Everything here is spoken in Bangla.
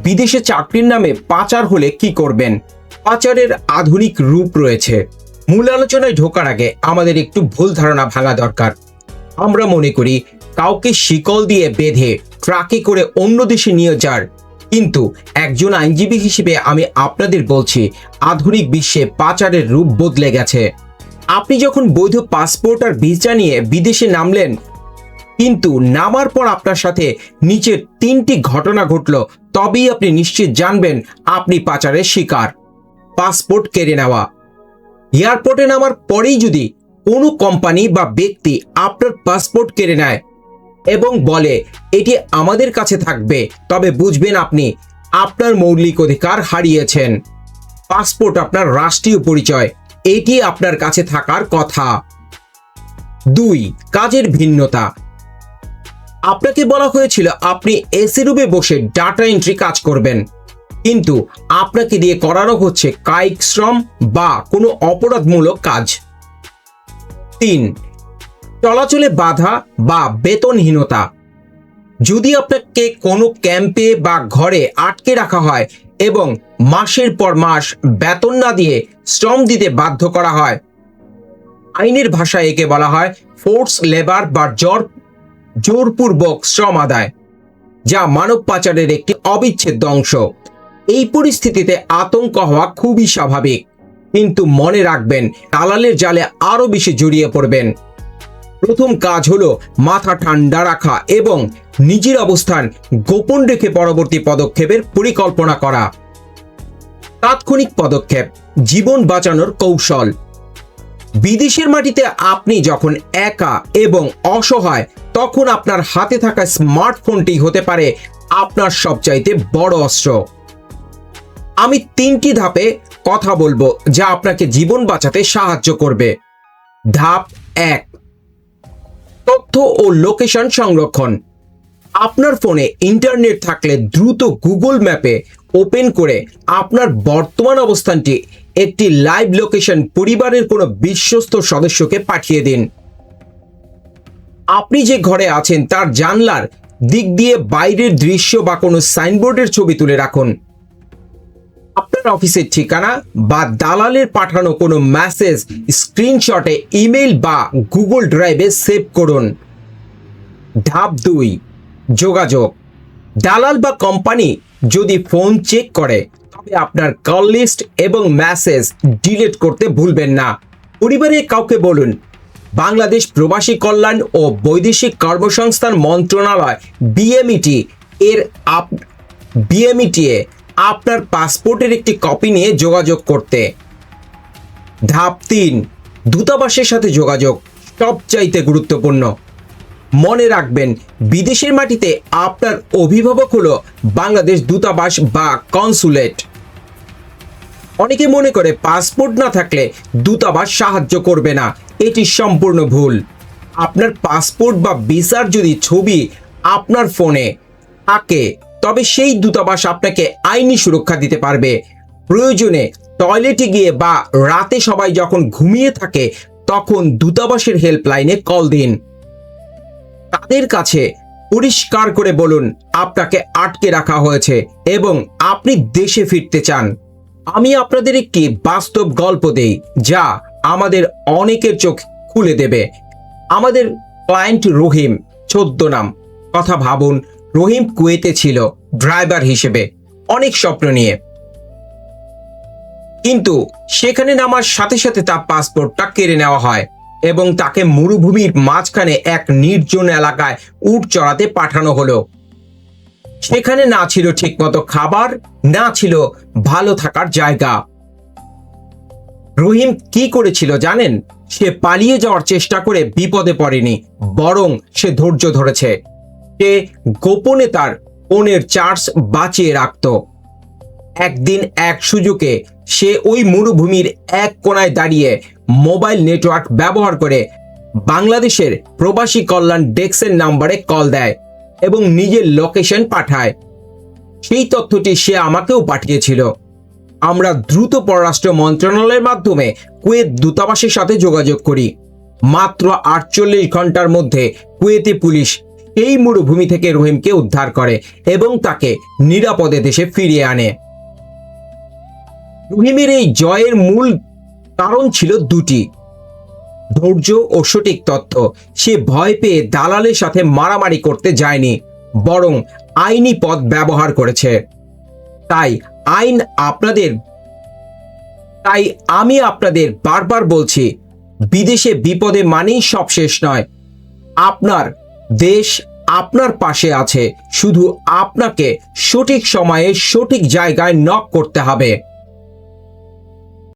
বিদেশে চাকরির নামে পাচার হলে কি করবেন? পাচারের আধুনিক রূপ রয়েছে। মূল আলোচনায় ঢোকার আগে আমাদের একটু ভুল ধারণা ভাঙা দরকার। আমরা মনে করি কাউকে শিকল দিয়ে বেঁধে ট্রাকে করে অন্য দেশে নিয়ে যার, কিন্তু একজন আইনজীবী হিসেবে আমি আপনাদের বলছি আধুনিক বিশ্বে পাচারের রূপ বদলে গেছে। আপনি যখন বৈধ পাসপোর্ট আর ভিসা নিয়ে বিদেশে নামলেন, কিন্তু নামার পর আপনার সাথে নিচের 3টি ঘটনা ঘটল, তবেই আপনি নিশ্চিত জানবেন আপনি পাচারের শিকার। পাসপোর্ট কেড়ে নেওয়া। এয়ারপোর্টে নামার পরেই যদি কোনো কোম্পানি বা ব্যক্তি আপনার পাসপোর্ট কেড়ে নেয় এবং বলে এটি আমাদের কাছে থাকবে, তবে বুঝবেন আপনি আপনার মৌলিক অধিকার হারিয়েছেন। পাসপোর্ট আপনার রাষ্ট্রীয় পরিচয়, এটি আপনার কাছে থাকার কথা। 2. কাজের ভিন্নতা। আপনাকে বলা হয়েছিল আপনি এসি রুমে বসে ডাটা এন্ট্রি কাজ করবেন, কিন্তু আপনাকে দিয়ে করানো হচ্ছে কায়িক শ্রম বা কোনো অপরাধমূলক কাজ। 3. চলাচলে বাধা বা বেতনহীনতা। যদি আপনাকে কোনো ক্যাম্পে বা ঘরে আটকে রাখা হয় এবং মাসের পর মাস বেতন না দিয়ে শ্রম দিতে বাধ্য করা হয়, আইনের ভাষায় একে বলা হয় ফোর্স লেবার বা জোরপূর্বক শ্রম আদায়, যা মানব পাচারের একটি অবিচ্ছেদ্য অংশ। এই পরিস্থিতিতে আতঙ্ক হওয়া খুবই স্বাভাবিক, কিন্তু মনে রাখবেন দালালের জালে আরো বেশি জড়িয়ে পড়বেন। প্রথম কাজ হলো মাথা ঠান্ডা রাখা এবং নিজের অবস্থান গোপন রেখে পরবর্তী পদক্ষেপের পরিকল্পনা করা। তাৎক্ষণিক পদক্ষেপ, জীবন বাঁচানোর কৌশল। বিদেশের মাটিতে আপনি যখন একা এবং অসহায়, তখন আপনার হাতে থাকা স্মার্টফোনটি হতে পারে আপনার সবচাইতে বড় অস্ত্র। আমি 3টি ধাপে কথা বলবো যা আপনাকে জীবন বাঁচাতে সাহায্য করবে। ধাপ 1, তথ্য ও লোকেশন সংরক্ষণ। আপনার ফোনে ইন্টারনেট থাকলে দ্রুত গুগল ম্যাপে ওপেন করে আপনার বর্তমান অবস্থানটি একটি লাইভ লোকেশন পরিবারের কোনো বিশ্বস্ত সদস্যকে পাঠিয়ে দিন। আপনি যে ঘরে আছেন তার জানলার দিক দিয়ে বাইরের দৃশ্য বা কোনো সাইনবোর্ডের ছবি তুলে রাখুন। আপনার অফিসের ঠিকানা বা দালালের পাঠানো কোনো মেসেজ স্ক্রিনশটে ইমেল বা গুগল ড্রাইভে সেভ করুন। ধাপ 2, যোগাযোগ। দালাল বা কোম্পানি যদি ফোন চেক করে, তবে আপনার কল লিস্ট এবং মেসেজ ডিলিট করতে ভুলবেন না। পরিবারের কাউকে বলুন বাংলাদেশ প্রবাসী কল্যাণ ও বৈদেশিক কর্মসংস্থান মন্ত্রণালয় বিএমইটি এ আপনার পাসপোর্টের একটি কপি নিয়ে যোগাযোগ করতে। ধাপ 3, দূতাবাসের সাথে যোগাযোগ, সবচাইতে গুরুত্বপূর্ণ। মনে রাখবেন বিদেশের মাটিতে আপনার অভিভাবক হলো বাংলাদেশ দূতাবাস বা কনসুলেট। অনেকে মনে করে পাসপোর্ট না থাকলে দূতাবাস সাহায্য করবে না, এটি সম্পূর্ণ ভুল। আপনার পাসপোর্ট বা ভিসার যদি ছবি আপনার ফোনে থাকে, তবে সেই দূতাবাস আপনাকে আইনি সুরক্ষা দিতে পারবে। প্রয়োজনে টয়লেটে গিয়ে বা রাতে সবাই যখন ঘুমিয়ে থাকে তখন দূতাবাসের হেল্পলাইনে কল দিন। তাদের কাছে পরিষ্কার করে বলুন আপনাকে আটকে রাখা হয়েছে এবং আপনি দেশে ফিরতে চান। আমি আপনাদের একটি বাস্তব গল্প দেই যা আমাদের অনেকের চোখ খুলে দেবে। আমাদের ক্লায়েন্ট রহিম, 14 নাম। কথা ভাবুন, রহিম কুয়েতে ছিল ড্রাইভার হিসেবে, অনেক স্বপ্ন নিয়ে, কিন্তু সেখানে নামার সাথে সাথে তার পাসপোর্টটা কেড়ে নেওয়া হয় এবং তাকে মরুভূমির মাঝখানে এক নির্জন এলাকায় উট চড়াতে পাঠানো হলো। সেখানে না ছিল ঠিকমতো খাবার, না ছিল ভালো থাকার জায়গা। রহিম কি করেছিল জানেন? সে পালিয়ে যাওয়ার চেষ্টা করে বিপদে পড়েনি, বরং সে ধৈর্য ধরেছে। সে গোপনে তার ফোনের চার্জ বাঁচিয়ে রাখত। একদিন এক সুযোগে সে ওই মরুভূমির এক কোণায় দাঁড়িয়ে মোবাইল নেটওয়ার্ক ব্যবহার করে বাংলাদেশের প্রবাসী কল্যাণ ডেস্কের নাম্বারে কল দেয় এবং নিজের লোকেশন পাঠায়। সেই তথ্যটি সে আমাকেও পাঠিয়েছিল। আমরা দ্রুত পররাষ্ট্র মন্ত্রণালয়ের মাধ্যমে কুয়েত দূতাবাসের সাথে যোগাযোগ করি। মাত্র 48 ঘন্টার মধ্যে কুয়েতি পুলিশ এই মরুভূমি থেকে রহিমকে উদ্ধার করে এবং তাকে নিরাপদে দেশে ফিরিয়ে আনে। রহিমের এই জয়ের মূল কারণ ছিল দুটি: ধৈর্য ও সঠিক তথ্য। সে ভয় পেয়ে দালালের সাথে মারামারি করতে যায়নি, বরং আইনি পথ ব্যবহার করেছে। তাই আমি আপনাদের বারবার বলছি, বিদেশে বিপদে মানেই সব শেষ নয়। আপনার দেশ আপনার পাশে আছে, শুধু আপনাকে সঠিক সময়ে সঠিক জায়গায় নক করতে হবে।